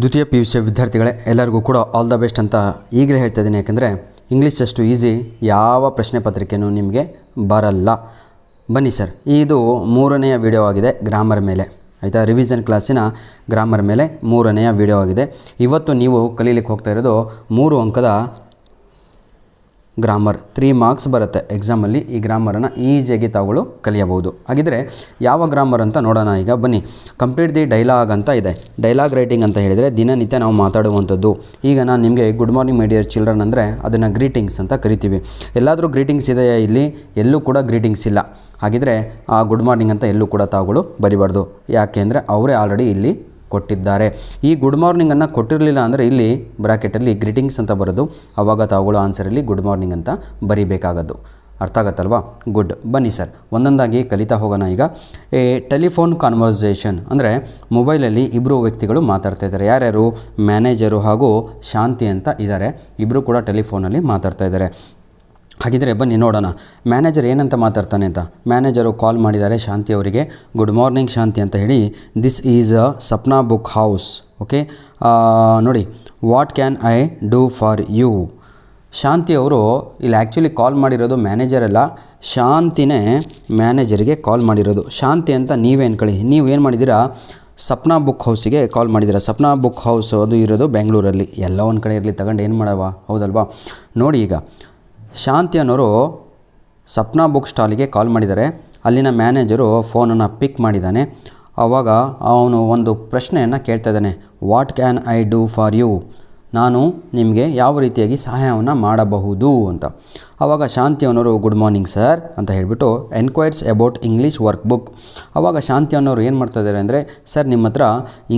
ದ್ವಿತೀಯ PUC ವಿದ್ಯಾರ್ಥಿಗಳೇ ಎಲ್ಲರಿಗೂ ಕೂಡ ಆಲ್ ದ ಬೆಸ್ಟ್ ಅಂತ ಈಗಲೇ ಹೇಳ್ತಾ ಇದ್ದೀನಿ. ಯಾಕೆಂದರೆ ಇಂಗ್ಲೀಷ್ ಅಷ್ಟು ಈಸಿ ಯಾವ ಪ್ರಶ್ನೆ ಪತ್ರಿಕೆಯೂ ನಿಮಗೆ ಬರಲ್ಲ. ಬನ್ನಿ ಸರ್, ಇದು 3ನೆಯ ವಿಡಿಯೋ ಆಗಿದೆ ಗ್ರಾಮರ್ ಮೇಲೆ. ಆಯಿತಾ, ರಿವಿಷನ್ ಕ್ಲಾಸಿನ ಗ್ರಾಮರ್ ಮೇಲೆ 3ನೆಯ ವಿಡಿಯೋ ಆಗಿದೆ. ಇವತ್ತು ನೀವು ಕಲೀಲಿಕ್ಕೆ ಹೋಗ್ತಾ ಇರೋದು 3 ಅಂಕದ ಗ್ರಾಮರ್. 3 ಮಾರ್ಕ್ಸ್ ಬರುತ್ತೆ ಎಕ್ಸಾಮಲ್ಲಿ. ಈ ಗ್ರಾಮರನ್ನು ಈಸಿಯಾಗಿ ತಾವುಗಳು ಕಲಿಯಬಹುದು. ಹಾಗಿದ್ರೆ ಯಾವ ಗ್ರಾಮರ್ ಅಂತ ನೋಡೋಣ. ಈಗ ಬನ್ನಿ, ಕಂಪ್ಲೀಟ್ ದಿ ಡೈಲಾಗ್ ಅಂತ ಇದೆ. ಡೈಲಾಗ್ ರೈಟಿಂಗ್ ಅಂತ ಹೇಳಿದರೆ ದಿನನಿತ್ಯ ನಾವು ಮಾತಾಡುವಂಥದ್ದು. ಈಗ ನಾನು ನಿಮಗೆ good morning my dear children ಅಂದರೆ ಅದನ್ನು ಗ್ರೀಟಿಂಗ್ಸ್ ಅಂತ ಕರಿತೀವಿ. ಎಲ್ಲಾದರೂ ಗ್ರೀಟಿಂಗ್ಸ್ ಇದೆಯಾ? ಇಲ್ಲಿ ಎಲ್ಲೂ ಕೂಡ ಗ್ರೀಟಿಂಗ್ಸ್ ಇಲ್ಲ. ಹಾಗಿದ್ರೆ ಆ ಗುಡ್ ಮಾರ್ನಿಂಗ್ ಅಂತ ಎಲ್ಲೂ ಕೂಡ ತಾವುಗಳು ಬರಿಬಾರ್ದು. ಯಾಕೆ ಅಂದರೆ ಅವರೇ ಆಲ್ರೆಡಿ ಇಲ್ಲಿ ಕೊಟ್ಟಿದ್ದಾರೆ. ಈ ಗುಡ್ ಮಾರ್ನಿಂಗನ್ನು ಕೊಟ್ಟಿರಲಿಲ್ಲ ಅಂದರೆ ಇಲ್ಲಿ ಬ್ರ್ಯಾಕೆಟಲ್ಲಿ ಗ್ರೀಟಿಂಗ್ಸ್ ಅಂತ ಬರೋದು. ಆವಾಗ ತಾವುಗಳು ಆನ್ಸರಲ್ಲಿ ಗುಡ್ ಮಾರ್ನಿಂಗ್ ಅಂತ ಬರಿಬೇಕಾಗದ್ದು. ಅರ್ಥ ಆಗತ್ತಲ್ವಾ? ಗುಡ್. ಬನ್ನಿ ಸರ್, ಒಂದೊಂದಾಗಿ ಕಲಿತಾ ಹೋಗೋಣ. ಈಗ ಟೆಲಿಫೋನ್ ಕಾನ್ವರ್ಸೇಷನ್ ಅಂದರೆ ಮೊಬೈಲಲ್ಲಿ ಇಬ್ಬರು ವ್ಯಕ್ತಿಗಳು ಮಾತಾಡ್ತಾ ಇದ್ದಾರೆ. ಯಾರ್ಯಾರು? ಮ್ಯಾನೇಜರು ಹಾಗೂ ಶಾಂತಿ ಅಂತ ಇದ್ದಾರೆ. ಇಬ್ಬರು ಕೂಡ ಟೆಲಿಫೋನಲ್ಲಿ ಮಾತಾಡ್ತಾ ಇದ್ದಾರೆ. ಹಾಗಿದ್ರೆ ಬನ್ನಿ ನೋಡೋಣ ಮ್ಯಾನೇಜರ್ ಏನಂತ ಮಾತಾಡ್ತಾನೆ ಅಂತ. ಮ್ಯಾನೇಜರು ಕಾಲ್ ಮಾಡಿದ್ದಾರೆ ಶಾಂತಿ ಅವರಿಗೆ. ಗುಡ್ ಮಾರ್ನಿಂಗ್ ಶಾಂತಿ ಅಂತ ಹೇಳಿ, this is a Sapna book house. Okay, ನೋಡಿ, what can I do for you? Shanti ಅವರು ಇಲ್ಲಿ ಆ್ಯಕ್ಚುಲಿ ಕಾಲ್ ಮಾಡಿರೋದು ಮ್ಯಾನೇಜರ್ ಅಲ್ಲ, ಶಾಂತಿನೇ ಮ್ಯಾನೇಜರಿಗೆ ಕಾಲ್ ಮಾಡಿರೋದು. ಶಾಂತಿ ಅಂತ ನೀವೇ ಅನ್ಕೊಳ್ಳಿ. ನೀವು ಏನು ಮಾಡಿದ್ದೀರಾ? ಸಪ್ನಾ ಬುಕ್ ಹೌಸಿಗೆ ಕಾಲ್ ಮಾಡಿದ್ದೀರಾ. ಸಪ್ನಾ ಬುಕ್ ಹೌಸ್ ಅದು ಇರೋದು ಬೆಂಗಳೂರಲ್ಲಿ. ಎಲ್ಲ ಒಂದು ಕಡೆ ಇರಲಿ, ತಗೊಂಡು ಏನು ಮಾಡವ, ಹೌದಲ್ವಾ? ನೋಡಿ, ಈಗ ಶಾಂತಿ ಅನ್ನೋರು ಸಪ್ನಾ ಬುಕ್ ಸ್ಟಾಲಿಗೆ ಕಾಲ್ ಮಾಡಿದ್ದಾರೆ. ಅಲ್ಲಿನ ಮ್ಯಾನೇಜರು ಫೋನನ್ನು ಪಿಕ್ ಮಾಡಿದ್ದಾನೆ. ಆವಾಗ ಅವನು ಒಂದು ಪ್ರಶ್ನೆಯನ್ನು ಕೇಳ್ತಾ ಇದ್ದಾನೆ. What can I do for you? ನಾನು ನಿಮಗೆ ಯಾವ ರೀತಿಯಾಗಿ ಸಹಾಯವನ್ನು ಮಾಡಬಹುದು ಅಂತ. ಆವಾಗ ಶಾಂತಿ ಅನ್ನೋರು ಗುಡ್ ಮಾರ್ನಿಂಗ್ ಸರ್ ಅಂತ ಹೇಳಿಬಿಟ್ಟು ಎನ್ಕ್ವೈರ್ಸ್ ಅಬೌಟ್ ಇಂಗ್ಲೀಷ್ ವರ್ಕ್ ಬುಕ್. ಆವಾಗ ಶಾಂತಿ ಅನ್ನೋರು ಏನು ಮಾಡ್ತಾ ಇದ್ದಾರೆ ಅಂದರೆ, ಸರ್ ನಿಮ್ಮ ಹತ್ರ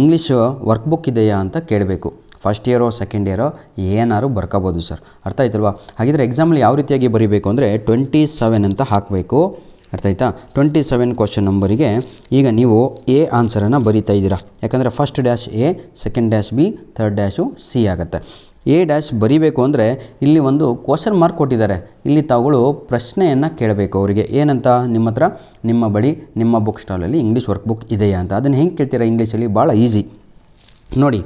ಇಂಗ್ಲೀಷ್ ವರ್ಕ್ ಬುಕ್ ಇದೆಯಾ ಅಂತ ಕೇಳಬೇಕು. ಫಸ್ಟ್ ಇಯರೋ ಸೆಕೆಂಡ್ ಇಯರೋ ಏನಾದ್ರು ಬರ್ಕೋಬೋದು ಸರ್. ಅರ್ಥ ಆಯ್ತಲ್ವಾ? ಹಾಗಿದ್ರೆ ಎಕ್ಸಾಮಲ್ಲಿ ಯಾವ ರೀತಿಯಾಗಿ ಬರೀಬೇಕು ಅಂದರೆ 27 ಅಂತ ಹಾಕಬೇಕು. ಅರ್ಥ ಆಯ್ತಾ? 27 ಕ್ವಶನ್ ನಂಬರಿಗೆ ಈಗ ನೀವು ಎ ಆನ್ಸರನ್ನು ಬರೀತಾ ಇದ್ದೀರಾ. ಯಾಕಂದರೆ first dash A, second dash B, third dash C ಆಗುತ್ತೆ. ಎ ಡ್ಯಾಶ್ ಬರೀಬೇಕು ಅಂದರೆ ಇಲ್ಲಿ ಒಂದು ಕ್ವಶನ್ ಮಾರ್ಕ್ ಕೊಟ್ಟಿದ್ದಾರೆ. ಇಲ್ಲಿ ತಾವುಗಳು ಪ್ರಶ್ನೆಯನ್ನು ಕೇಳಬೇಕು ಅವರಿಗೆ. ಏನಂತ? ನಿಮ್ಮ ಬಳಿ ನಿಮ್ಮ ಬುಕ್ ಸ್ಟಾಲಲ್ಲಿ ಇಂಗ್ಲೀಷ್ ವರ್ಕ್ ಬುಕ್ ಇದೆಯಾ ಅಂತ. ಅದನ್ನು ಹೆಂಗೆ ಕೇಳ್ತೀರಾ ಇಂಗ್ಲೀಷಲ್ಲಿ? ಭಾಳ ಈಸಿ ನೋಡಿ.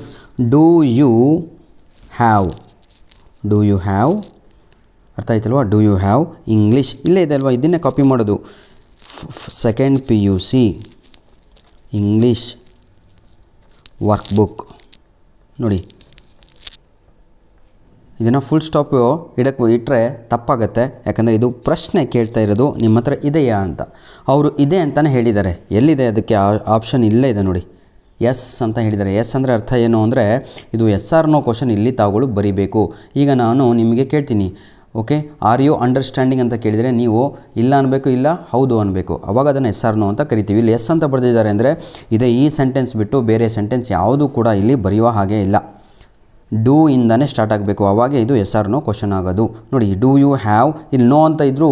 Do you have? Do you have? ಅರ್ಥ ಆಯ್ತಲ್ವಾ? Do you have English? ಇಲ್ಲೇ ಇದೆ ಅಲ್ವಾ, ಇದನ್ನೇ ಕಾಪಿ ಮಾಡೋದು. Second PUC English work book. ನೋಡಿ, ಇದನ್ನು ಫುಲ್ ಸ್ಟಾಪು ಇಟ್ಟರೆ ತಪ್ಪಾಗತ್ತೆ. ಯಾಕಂದರೆ ಇದು ಪ್ರಶ್ನೆ ಕೇಳ್ತಾ ಇರೋದು ನಿಮ್ಮ ಹತ್ರ ಇದೆಯಾ ಅಂತ. ಅವರು ಇದೆ ಅಂತಲೇ ಹೇಳಿದ್ದಾರೆ. ಎಲ್ಲಿದೆ ಅದಕ್ಕೆ ಆಪ್ಷನ್? ಇಲ್ಲೇ ಇದೆ ನೋಡಿ, ಎಸ್ ಅಂತ ಹೇಳಿದ್ದಾರೆ. ಎಸ್ ಅಂದರೆ ಅರ್ಥ ಏನು ಅಂದರೆ ಇದು ಎಸ್ ಆರ್ ನೋ ಕ್ವಶನ್ ಇಲ್ಲಿ ತಾವುಗಳು ಬರೀಬೇಕು. ಈಗ ನಾನು ನಿಮಗೆ ಕೇಳ್ತೀನಿ, ಓಕೆ, ಆರ್ ಯು ಅಂಡರ್ಸ್ಟ್ಯಾಂಡಿಂಗ್ ಅಂತ ಕೇಳಿದರೆ ನೀವು ಇಲ್ಲ ಅನ್ನಬೇಕು, ಇಲ್ಲ ಹೌದು ಅನ್ನಬೇಕು. ಅವಾಗ ಅದನ್ನು ಎಸ್ ಆರ್ ನೋ ಅಂತ ಕರಿತೀವಿ. ಇಲ್ಲಿ ಎಸ್ ಅಂತ ಬರೆದಿದ್ದಾರೆ ಅಂದರೆ ಇದೇ ಈ ಸೆಂಟೆನ್ಸ್ ಬಿಟ್ಟು ಬೇರೆ ಸೆಂಟೆನ್ಸ್ ಯಾವುದೂ ಕೂಡ ಇಲ್ಲಿ ಬರೆಯುವ ಹಾಗೆ ಇಲ್ಲ. ಡೂ ಇಂದನೇ ಸ್ಟಾರ್ಟ್ ಆಗಬೇಕು. ಅವಾಗೆ ಇದು ಎಸ್ ಆರ್ ನೋ ಕ್ವಶನ್ ಆಗೋದು. ನೋಡಿ, ಡೂ ಯು ಹ್ಯಾವ್, ಇಲ್ಲಿ ನೋ ಅಂತ ಇದ್ದರೂ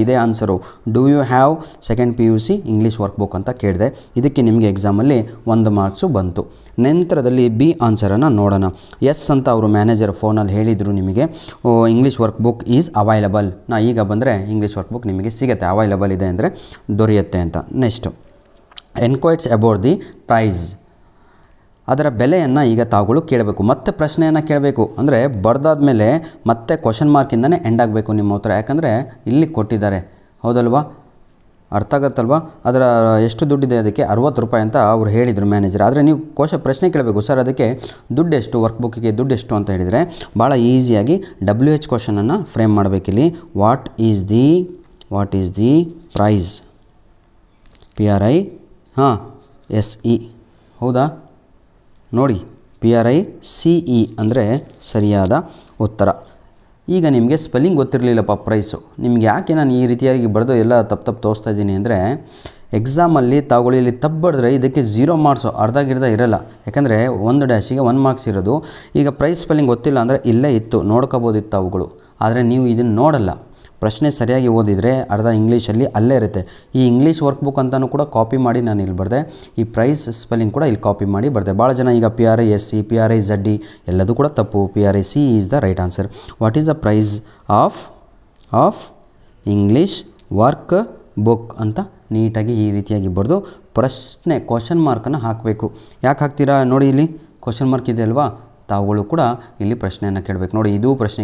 ಇದೇ answer. Do you have second PUC English work book ಅಂತ ಕೇಳಿದೆ. ಇದಕ್ಕೆ ನಿಮಗೆ ಎಕ್ಸಾಮಲ್ಲಿ 1 ಮಾರ್ಕ್ಸು ಬಂತು. ನಂತರದಲ್ಲಿ ಬಿ ಆನ್ಸರನ್ನು ನೋಡೋಣ. ಎಸ್ ಅಂತ ಅವರು ಮ್ಯಾನೇಜರ್ ಫೋನಲ್ಲಿ ಹೇಳಿದರು ನಿಮಗೆ, English work book is available. ಈಗ ಬಂದರೆ ಇಂಗ್ಲೀಷ್ ವರ್ಕ್ ಬುಕ್ ನಿಮಗೆ ಸಿಗುತ್ತೆ. ಅವೈಲಬಲ್ ಇದೆ ಅಂದರೆ ದೊರೆಯುತ್ತೆ ಅಂತ. Next enquires about the price. ಅದರ ಬೆಲೆಯನ್ನು ಈಗ ತಾವುಗಳು ಕೇಳಬೇಕು. ಮತ್ತೆ ಪ್ರಶ್ನೆಯನ್ನು ಕೇಳಬೇಕು. ಅಂದರೆ ಬರ್ದಾದ್ಮೇಲೆ ಮತ್ತೆ ಕ್ವಶನ್ ಮಾರ್ಕಿಂದನೇ ಎಂಡ್ ಆಗಬೇಕು ನಿಮ್ಮ ಉತ್ತರ. ಯಾಕಂದರೆ ಇಲ್ಲಿ ಕೊಟ್ಟಿದ್ದಾರೆ, ಹೌದಲ್ವಾ? ಅರ್ಥ ಆಗುತ್ತಲ್ವಾ? ಅದರ ಎಷ್ಟು ದುಡ್ಡಿದೆ ಅದಕ್ಕೆ? 60 ರೂಪಾಯಿ ಅಂತ ಅವ್ರು ಹೇಳಿದರು ಮ್ಯಾನೇಜರ್. ಆದರೆ ನೀವು ಪ್ರಶ್ನೆ ಕೇಳಬೇಕು, ಸರ್ ಅದಕ್ಕೆ ದುಡ್ಡು ಎಷ್ಟು, ವರ್ಕ್ ಬುಕ್ಕಿಗೆ ದುಡ್ಡು ಎಷ್ಟು ಅಂತ ಹೇಳಿದರೆ ಭಾಳ ಈಸಿಯಾಗಿ WH ಕ್ವಶನನ್ನು ಫ್ರೇಮ್ ಮಾಡಬೇಕಿಲ್ಲಿ. What is the price? PRICE, ಹೌದಾ? ನೋಡಿ, PRICE ಅಂದರೆ ಸರಿಯಾದ ಉತ್ತರ. ಈಗ ನಿಮಗೆ ಸ್ಪೆಲ್ಲಿಂಗ್ ಗೊತ್ತಿರಲಿಲ್ಲಪ್ಪ ಪ್ರೈಸು. ನಿಮ್ಗೆ ಯಾಕೆ ನಾನು ಈ ರೀತಿಯಾಗಿ ಬರೆದು ಎಲ್ಲ ತಪ್ಪು ತೋರಿಸ್ತಾ ಇದ್ದೀನಿ ಅಂದರೆ, ಎಕ್ಸಾಮಲ್ಲಿ ತಾವುಗಳು ಇಲ್ಲಿ ತಪ್ಪು ಬರೆದ್ರೆ ಇದಕ್ಕೆ 0 ಮಾರ್ಕ್ಸು, ಅರ್ಧ ಇರಲ್ಲ. ಯಾಕಂದರೆ 1 ಡ್ಯಾಶಿಗೆ 1 ಮಾರ್ಕ್ಸ್ ಇರೋದು. ಈಗ ಪ್ರೈಸ್ ಸ್ಪೆಲ್ಲಿಂಗ್ ಗೊತ್ತಿಲ್ಲ ಅಂದರೆ ಇಲ್ಲೇ ಇತ್ತು, ನೋಡ್ಕೋಬೋದಿತ್ತು ತಾವುಗಳು. ಆದರೆ ನೀವು ಇದನ್ನು ನೋಡಲ್ಲ. ಪ್ರಶ್ನೆ ಸರಿಯಾಗಿ ಓದಿದರೆ ಅರ್ಧ ಇಂಗ್ಲೀಷಲ್ಲಿ ಅಲ್ಲೇ ಇರುತ್ತೆ. ಈ ಇಂಗ್ಲೀಷ್ ವರ್ಕ್ ಬುಕ್ ಅಂತಲೂ ಕೂಡ ಕಾಪಿ ಮಾಡಿ ನಾನು ಇಲ್ಲಿ ಬರೆದೆ. ಈ ಪ್ರೈಸ್ ಸ್ಪೆಲ್ಲಿಂಗ್ ಕೂಡ ಇಲ್ಲಿ ಕಾಪಿ ಮಾಡಿ ಬರೆದೆ. ಭಾಳ ಜನ ಈಗ PRISE, PRIZE ಎಲ್ಲದೂ ಕೂಡ ತಪ್ಪು. PRICE is the right answer. What is the price of English work book ಅಂತ ನೀಟಾಗಿ ಈ ರೀತಿಯಾಗಿ ಬರೆದು ಕ್ವಶನ್ ಮಾರ್ಕನ್ನು ಹಾಕಬೇಕು. ಯಾಕೆ ಹಾಕ್ತೀರಾ ನೋಡಿ, ಇಲ್ಲಿ ಕ್ವಶನ್ ಮಾರ್ಕ್ ಇದೆ ಅಲ್ವಾ, ತಾವುಗಳು ಕೂಡ ಇಲ್ಲಿ ಪ್ರಶ್ನೆಯನ್ನು ಕೇಳಬೇಕು. ನೋಡಿ, ಇದು ಪ್ರಶ್ನೆ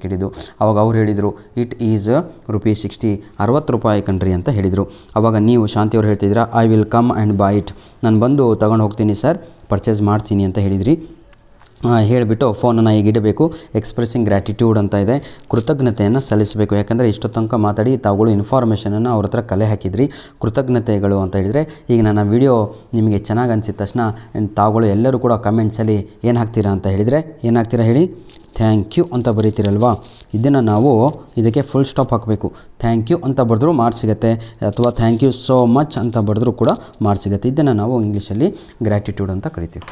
ಕೇಳಿದ್ದು. ಅವಾಗ ಅವ್ರು ಹೇಳಿದರು ಇಟ್ ಈಸ್ ₹60, 60 ರೂಪಾಯಿ ಕಣ್ರಿ ಅಂತ ಹೇಳಿದರು. ಅವಾಗ ನೀವು ಶಾಂತಿಯವ್ರು ಹೇಳ್ತಿದ್ದೀರಾ I will come and by it, ನಾನು ಬಂದು ತಗೊಂಡು ಹೋಗ್ತೀನಿ ಸರ್, ಪರ್ಚೇಸ್ ಮಾಡ್ತೀನಿ ಅಂತ ಹೇಳಿದ್ರಿ. ಹೇಳಿಬಿಟ್ಟು ಫೋನನ್ನು ಈಗ ಇಡಬೇಕು. ಎಕ್ಸ್ಪ್ರೆಸ್ಸಿಂಗ್ ಗ್ರ್ಯಾಟಿಟ್ಯೂಡ್ ಅಂತ ಇದೆ, ಕೃತಜ್ಞತೆಯನ್ನು ಸಲ್ಲಿಸಬೇಕು. ಯಾಕಂದರೆ ಇಷ್ಟೋ ತನಕ ಮಾತಾಡಿ ತಾವುಗಳು ಇನ್ಫಾರ್ಮೇಷನನ್ನು ಅವ್ರ ಹತ್ರ ಕಲೆ ಹಾಕಿದ್ರಿ, ಕೃತಜ್ಞತೆಗಳು ಅಂತ ಹೇಳಿದರೆ. ಈಗ ನನ್ನ ವಿಡಿಯೋ ನಿಮಗೆ ಚೆನ್ನಾಗಿ ಅನಿಸಿದ ತಕ್ಷಣ ತಾವುಗಳು ಎಲ್ಲರೂ ಕೂಡ ಕಮೆಂಟ್ಸಲ್ಲಿ ಏನು ಹಾಕ್ತೀರಾ ಅಂತ ಹೇಳಿದರೆ, ಏನು ಹಾಕ್ತೀರಾ ಹೇಳಿ, ಥ್ಯಾಂಕ್ ಯು ಅಂತ ಬರೀತೀರಲ್ವಾ, ಇದನ್ನು ನಾವು ಇದಕ್ಕೆ ಫುಲ್ ಸ್ಟಾಪ್ ಹಾಕಬೇಕು. ಥ್ಯಾಂಕ್ ಯು ಅಂತ ಬರೆದ್ರೂ ಮಾರ್ಕ್ಸ್ ಸಿಗುತ್ತೆ, ಅಥವಾ ಥ್ಯಾಂಕ್ ಯು ಸೋ ಮಚ್ ಅಂತ ಬರೆದ್ರೂ ಕೂಡ ಮಾರ್ಕ್ಸ್ ಸಿಗುತ್ತೆ. ಇದನ್ನು ನಾವು ಇಂಗ್ಲೀಷಲ್ಲಿ ಗ್ರ್ಯಾಟಿಟ್ಯೂಡ್ ಅಂತ ಕರಿತೀವಿ.